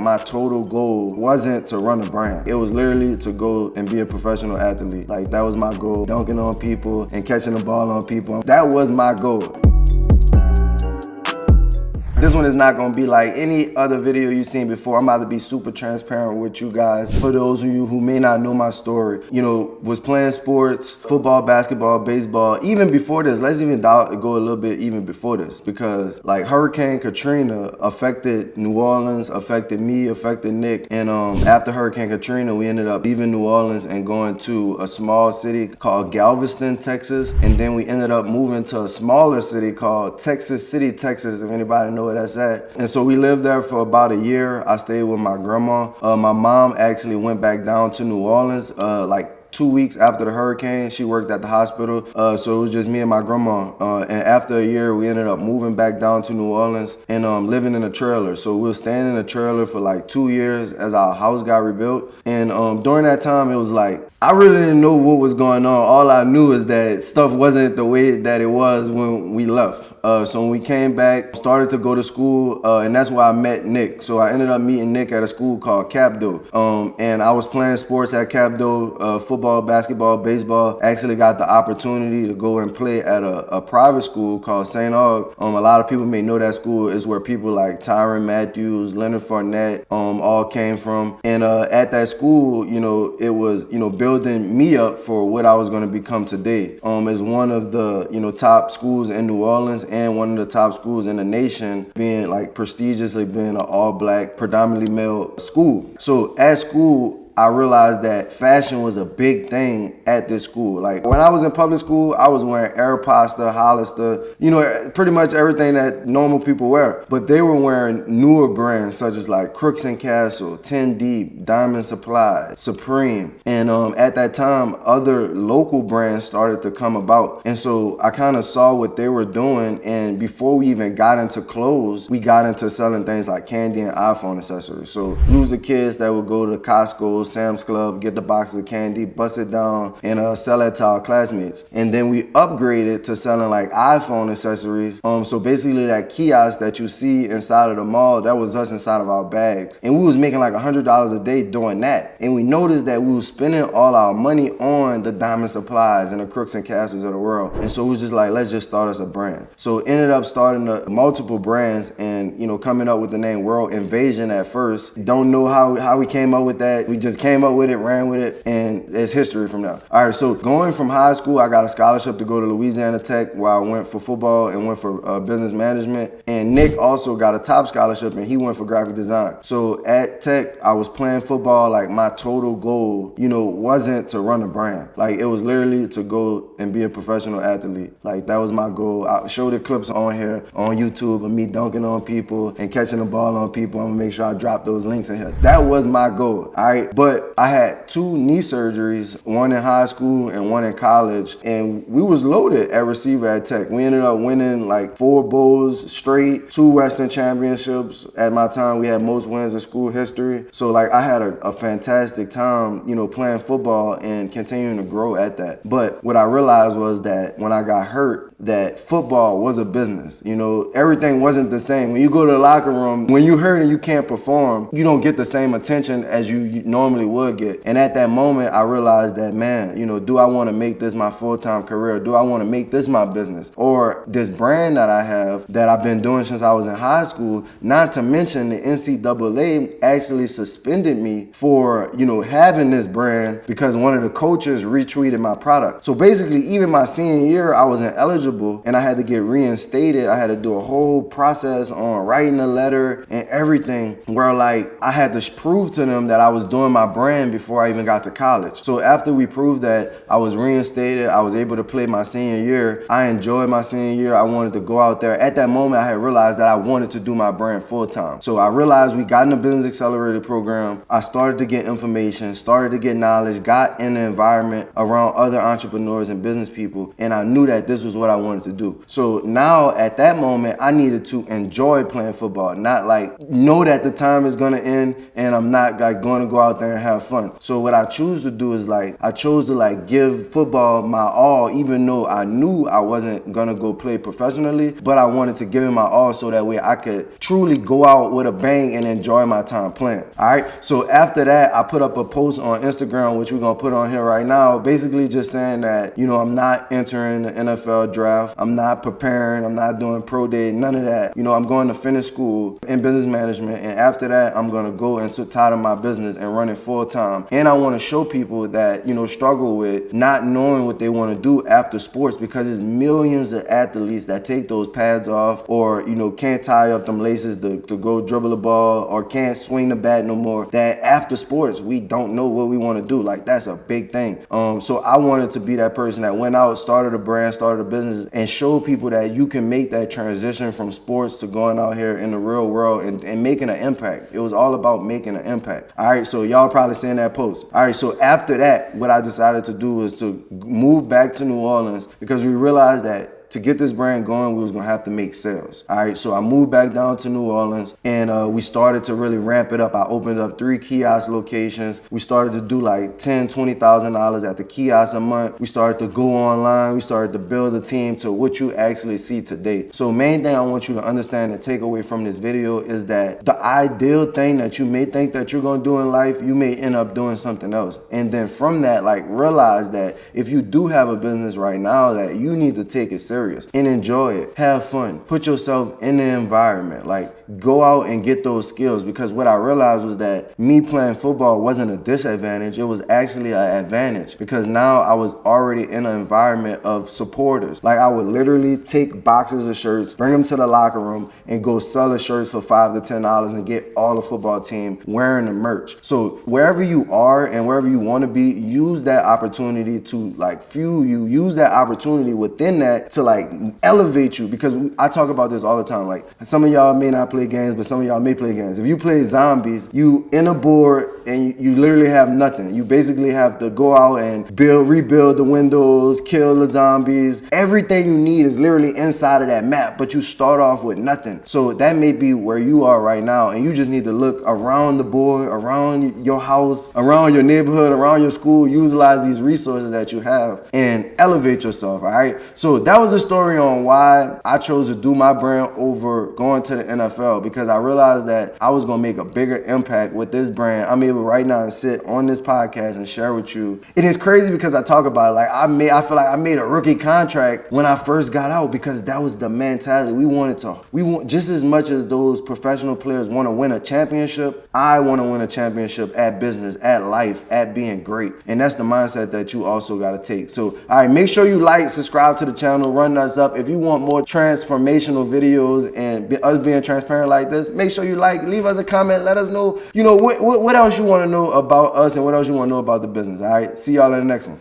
my total goal wasn't to run a brand. It was literally to go and be a professional athlete. Like, that was my goal. Dunking on people and catching the ball on people. That was my goal. This one is not gonna be like any other video you've seen before. I'm about to be super transparent with you guys. For those of you who may not know my story, was playing sports, football, basketball, baseball. Even before this, let's even go a little bit even before this, because like Hurricane Katrina affected New Orleans, affected me, affected Nick. And after Hurricane Katrina, we ended up leaving New Orleans and going to a small city called Galveston, Texas. And then we ended up moving to a smaller city called Texas City, Texas, if anybody knows where that's at. And so we lived there for about a year. I stayed with my grandma. My mom actually went back down to New Orleans like 2 weeks after the hurricane. She worked at the hospital, so it was just me and my grandma. And after a year, we ended up moving back down to New Orleans and living in a trailer. So we were staying in a trailer for like 2 years as our house got rebuilt. And during that time, it was like, I really didn't know what was going on. All I knew is that stuff wasn't the way that it was when we left. So when we came back, started to go to school, and that's where I met Nick. So I ended up meeting Nick at a school called Capdo. And I was playing sports at Capdo, football, basketball, baseball. Actually got the opportunity to go and play at a private school called St. Aug. A lot of people may know that school is where people like Tyrann Matthews, Leonard Fournette, all came from. And at that school, it was, building me up for what I was going to become today. As one of the, top schools in New Orleans and one of the top schools in the nation, being like prestigiously being an all-black, predominantly male school. So at school, I realized that fashion was a big thing at this school. Like when I was in public school, I was wearing Aeropostale, Hollister, pretty much everything that normal people wear. But they were wearing newer brands such as like Crooks and Castle, 10 Deep, Diamond Supply, Supreme. And at that time, other local brands started to come about. And so I kind of saw what they were doing. And before we even got into clothes, we got into selling things like candy and iPhone accessories. So we was the kids that would go to Costco, Sam's Club, get the box of candy, bust it down, and sell it to our classmates. And then we upgraded to selling like iPhone accessories. So basically that kiosk that you see inside of the mall, that was us inside of our bags. And we was making like $100 a day doing that. And we noticed that we was spending all our money on the Diamond Supplies and the Crooks and Castles of the world. And so we was just like, let's just start us a brand. So ended up starting multiple brands and, coming up with the name World Invasion at first. Don't know how we came up with that. We just came up with it, ran with it, and it's history from there. All right, so going from high school, I got a scholarship to go to Louisiana Tech, where I went for football and went for business management. And Nick also got a top scholarship, and he went for graphic design. So at Tech, I was playing football. Like my total goal, wasn't to run a brand. Like it was literally to go and be a professional athlete. Like that was my goal. I showed the clips on here on YouTube of me dunking on people and catching the ball on people. I'm gonna make sure I drop those links in here. That was my goal, all right? But I had 2 knee surgeries, one in high school and one in college, and we was loaded at receiver at Tech. We ended up winning like 4 bowls straight, 2 Western championships. At my time, we had most wins in school history. So like I had a fantastic time, playing football and continuing to grow at that. But what I realized was that when I got hurt, that football was a business. Everything wasn't the same. When you go to the locker room, when you hurt and you can't perform, you don't get the same attention as you normally would get. And at that moment, I realized that, man, do I want to make this my full-time career? Do I want to make this my business? Or this brand that I have that I've been doing since I was in high school, not to mention the NCAA actually suspended me for, having this brand because one of the coaches retweeted my product. So basically, even my senior year, I was ineligible and I had to get reinstated. I had to do a whole process on writing a letter and everything where like I had to prove to them that I was doing my brand before I even got to college. So after we proved that I was reinstated, I was able to play my senior year. I enjoyed my senior year. I wanted to go out there. At that moment, I had realized that I wanted to do my brand full time. So I realized we got in the Business Accelerator program. I started to get information, started to get knowledge, got in the environment around other entrepreneurs and business people, and I knew that this was what I wanted to do. So now at that moment, I needed to enjoy playing football, not like know that the time is gonna end and I'm not like going to go out there there and have fun. So what I choose to do is like, I chose to like give football my all, even though I knew I wasn't gonna go play professionally, but I wanted to give it my all so that way I could truly go out with a bang and enjoy my time playing. All right. So after that, I put up a post on Instagram, which we're gonna put on here right now, basically just saying that, you know, I'm not entering the NFL draft. I'm not preparing. I'm not doing pro day, none of that. You know, I'm going to finish school in business management, and after that, I'm gonna go and sit tired of my business and run it full time. And I want to show people that, you know, struggle with not knowing what they want to do after sports, because there's millions of athletes that take those pads off, or, you know, can't tie up them laces to go dribble the ball, or can't swing the bat no more, that after sports we don't know what we want to do. Like, that's a big thing. So I wanted to be that person that went out, started a brand, started a business, and showed people that you can make that transition from sports to going out here in the real world and making an impact. It was all about making an impact. All right, so y'all probably seen that post. All right, so after that, what I decided to do was to move back to New Orleans, because we realized that to get this brand going, we was gonna have to make sales. All right, so I moved back down to New Orleans, and we started to really ramp it up. I opened up 3 kiosk locations. We started to do like $10,000, $20,000 at the kiosk a month. We started to go online. We started to build a team to what you actually see today. So main thing I want you to understand and take away from this video is that the ideal thing that you may think that you're gonna do in life, you may end up doing something else. And then from that, like, realize that if you do have a business right now, that you need to take it serious and enjoy it. Have fun. Put yourself in the environment. Like, go out and get those skills, because what I realized was that me playing football wasn't a disadvantage. It was actually an advantage, because now I was already in an environment of supporters. Like, I would literally take boxes of shirts, bring them to the locker room, and go sell the shirts for $5 to $10 and get all the football team wearing the merch. So wherever you are and wherever you want to be, use that opportunity to like fuel you. Use that opportunity within that to like elevate you, because I talk about this all the time. Like, some of y'all may not play games, but some of y'all may play games. If you play zombies, you in a board and you literally have nothing. You basically have to go out and rebuild the windows, kill the zombies. Everything you need is literally inside of that map, but you start off with nothing. So that may be where you are right now, and you just need to look around the board, around your house, around your neighborhood, around your school, utilize these resources that you have and elevate yourself, all right? So that was a story on why I chose to do my brand over going to the NFL, because I realized that I was gonna make a bigger impact with this brand. I'm able right now to sit on this podcast and share with you. It is crazy because I talk about it like I feel like I made a rookie contract when I first got out, because that was the mentality. We want just as much as those professional players want to win a championship, I want to win a championship at business, at life, at being great. And that's the mindset that you also got to take. So, all right, make sure you like, subscribe to the channel, run us up. If you want more transformational videos and us being transparent like this, make sure you like, leave us a comment, let us know, you know, what else you want to know about us and what else you want to know about the business. All right, see y'all in the next one.